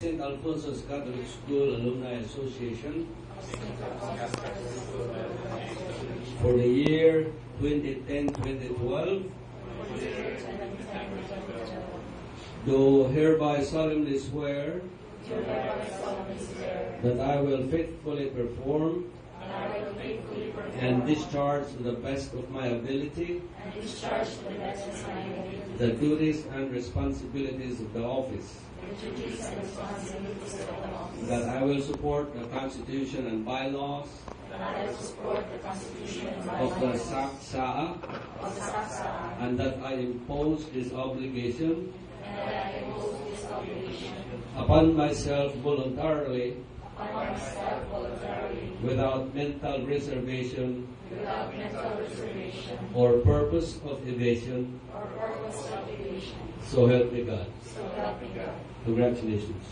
St. Alfonso's Catholic School Alumni Association for the year 2010-2012, do hereby solemnly swear that I will faithfully perform and discharge to the best of my ability the duties and responsibilities of the office. That I will support the Constitution and bylaws of the SACSA, and that I impose this obligation upon myself voluntarily, without mental reservation or purpose of evasion. So help me God. Congratulations.